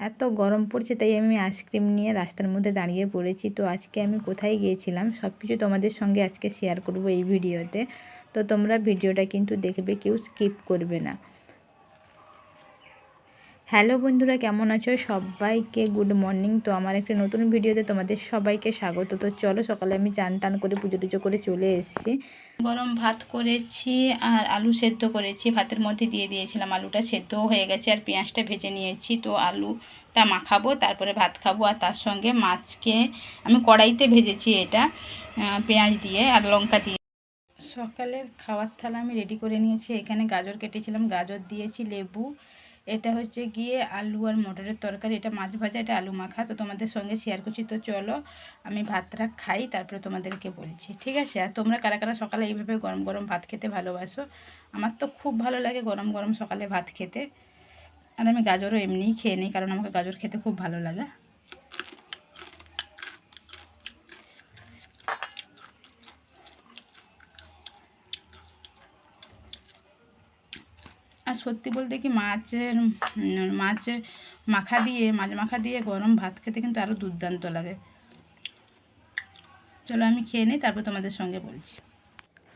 এত গরম পড়ছে তাই আমি আইসক্রিম নিয়ে রাস্তার মধ্যে দাঁড়িয়ে পড়েছি। তো আজকে আমি কোথায় গিয়েছিলাম সব কিছু তোমাদের সঙ্গে আজকে শেয়ার করব এই ভিডিওতে। তো তোমরা ভিডিওটা কিন্তু দেখবে, কেউ স্কিপ করবে না। হ্যালো বন্ধুরা, কেমন আছো? সবাইকে গুড মর্নিং। তো আমার একটা নতুন ভিডিওতে তোমাদের সবাইকে স্বাগত। তো চলো, সকালে আমি চান টান করে পুজো টুজো করে চলে এসেছি। গরম ভাত করেছি আর আলু সেদ্ধ করেছি, ভাতের মধ্যে দিয়ে দিয়েছিলাম। আলুটা সেদ্ধও হয়ে গেছে আর পেঁয়াজটা ভেজে নিয়েছি। তো আলুটা মাখাবো, তারপরে ভাত খাবো। আর তার সঙ্গে মাছকে আমি কড়াইতে ভেজেছি, এটা পেঁয়াজ দিয়ে আর লঙ্কা দিয়ে। সকালের খাওয়ার থালা আমি রেডি করে নিয়েছি। এখানে গাজর কেটেছিলাম, গাজর দিয়েছি, লেবু। এটা হচ্ছে গিয়ে আলু আর মটরের তরকারি, এটা মাছ ভাজা, এটা আলু মাখা। তো তোমাদের সঙ্গে শেয়ার করছি। তো চলো আমি ভাতটা খাই, তারপরে তোমাদেরকে বলছি, ঠিক আছে? আর তোমরা কারা কারা সকালে এইভাবে গরম গরম ভাত খেতে ভালোবাসো? আমার তো খুব ভালো লাগে গরম গরম সকালে ভাত খেতে। আর আমি গাজরও এমনিই খেয়ে নিই, কারণ আমাকে গাজর খেতে খুব ভালো লাগে। আর সত্যি বলতে কি, মাছ মাখা দিয়ে গরম ভাত খেতে কিন্তু আরও দুর্দান্ত লাগে। চলো আমি খেয়ে নিই, তারপর তোমাদের সঙ্গে বলছি।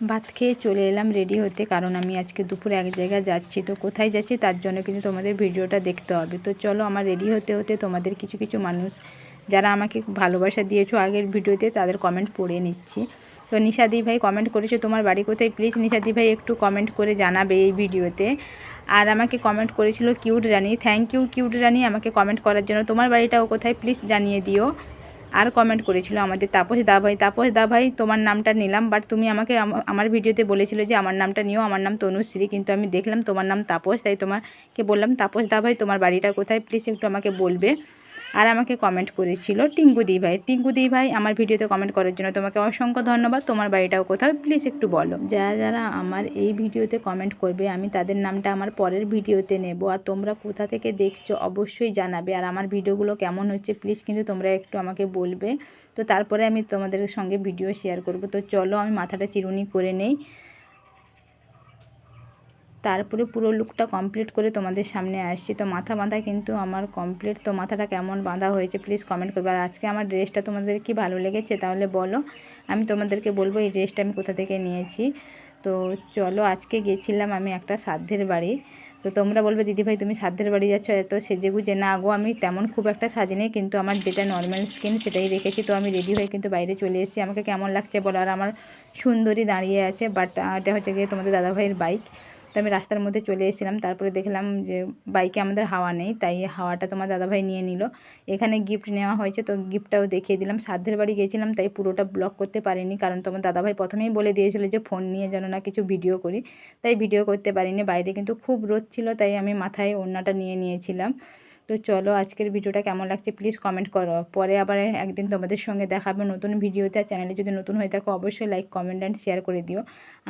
ভাত খেয়ে চলে এলাম রেডি হতে, কারণ আমি আজকে দুপুরে এক জায়গায় যাচ্ছি। তো কোথায় যাচ্ছি তার জন্য কিন্তু তোমাদের ভিডিওটা দেখতে হবে। তো চলো, আমার রেডি হতে হতে তোমাদের কিছু কিছু মানুষ যারা আমাকে ভালোবাসা দিয়েছো আগের ভিডিওতে, তাদের কমেন্ট পড়ে নিচ্ছি। তো নিশাদি ভাই কমেন্ট করেছে, তোমার বাড়ি কোথায়? প্লিজ নিশাদি ভাই একটু কমেন্ট করে জানাবে এই ভিডিওতে। আর আমাকে কমেন্ট করেছিল cute Rani. Thank you cute Rani আমাকে কমেন্ট করার জন্য। তোমার বাড়িটাও কোথায় প্লিজ জানিয়ে দিও। আর কমেন্ট করেছিল আমাদের তাপস দা ভাই তোমার নামটা নিলাম, বাট তুমি আমাকে আমার ভিডিওতে বলেছিলে যে আমার নামটা নিও, আমার নাম তনুশ্রী, কিন্তু আমি দেখলাম তোমার নাম তাপস, তাই তোমাকে বললাম তাপস দা ভাই তোমার বাড়িটা কোথায়, প্লিজ একটু আমাকে বলবে। আর আমাকে কমেন্ট করেছিল টিঙ্কু দি ভাই আমার ভিডিওতে কমেন্ট করার জন্য তোমাকে অসংখ্য ধন্যবাদ। তোমার বাড়িটাও কোথাও প্লিজ একটু বলো। যারা যারা আমার এই ভিডিওতে কমেন্ট করবে আমি তাদের নামটা আমার পরের ভিডিওতে নেব। আর তোমরা কোথা থেকে দেখছো অবশ্যই জানাবে। আর আমার ভিডিওগুলো কেমন হচ্ছে প্লিজ কিন্তু তোমরা একটু আমাকে বলবে। তো তারপরে আমি তোমাদের সঙ্গে ভিডিও শেয়ার করব। তো চলো আমি মাথাটা চিরুনি করে নেই, তারপরে পুরো লুকটা কমপ্লিট করে তোমাদের সামনে আসছি। তো মাথা বাঁধা কিন্তু আমার কমপ্লিট। তো মাথাটা কেমন বাঁধা হয়েছে প্লিজ কমেন্ট করবে। আর আজকে আমার ড্রেসটা তোমাদের কি ভালো লেগেছে তাহলে বলো, আমি তোমাদেরকে বলবো এই ড্রেসটা আমি কোথা থেকে নিয়েছি। তো চলো, আজকে গেছিলাম আমি একটা শ্রাদ্ধের বাড়ি। তো তোমরা বলবে দিদিভাই তুমি শ্রাদ্ধের বাড়ি যাচ্ছ এত সেজেগুজে? না গো, আমি তেমন খুব একটা সাজিনি, কিন্তু আমার যেটা নর্মাল স্কিন সেটাই রেখেছি। তো আমি রেডি হয়ে কিন্তু বাইরে চলে এসেছি। আমাকে কেমন লাগছে বলো। আর আমার সুন্দরী দাঁড়িয়ে আছে, বাট এটা হচ্ছে গিয়ে তোমাদের দাদাভাইয়ের বাইক। তো আমি রাস্তার মধ্যে চলে এসেছিলাম, তারপরে দেখলাম যে বাইকে আমাদের হাওয়া নেই, তাই হাওয়াটা তোমার দাদাভাই নিয়ে নিল। এখানে গিফট নেওয়া হয়েছে, তো গিফটটাও দেখিয়ে দিলাম। শ্রাদ্ধের বাড়ি গিয়েছিলাম তাই পুরোটা ব্লগ করতে পারিনি, কারণ তোমার দাদাভাই প্রথমেই বলে দিয়েছিল যে ফোন নিয়ে যেন না কিছু ভিডিও করি, তাই ভিডিও করতে পারিনি। বাইরে কিন্তু খুব রোদ ছিল, তাই আমি মাথায় ওড়নাটা নিয়ে নিয়েছিলাম। তো চলো, আজকের ভিডিওটা কেমন লাগছে প্লিজ কমেন্ট করো। পরে আবার একদিন তোমাদের সঙ্গে দেখাবে নতুন ভিডিওতে। আর চ্যানেলে যদি নতুন হয়ে থাকো অবশ্যই লাইক কমেন্ট অ্যান্ড শেয়ার করে দিও।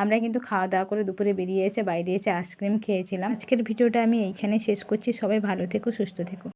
আমরা কিন্তু খাওয়া দাওয়া করে দুপুরে বেরিয়ে এসে বাইরে এসে আইসক্রিম খেয়েছিলাম। আজকের ভিডিওটা আমি এইখানে শেষ করছি। সবাই ভালো থেকো, সুস্থ থেকো।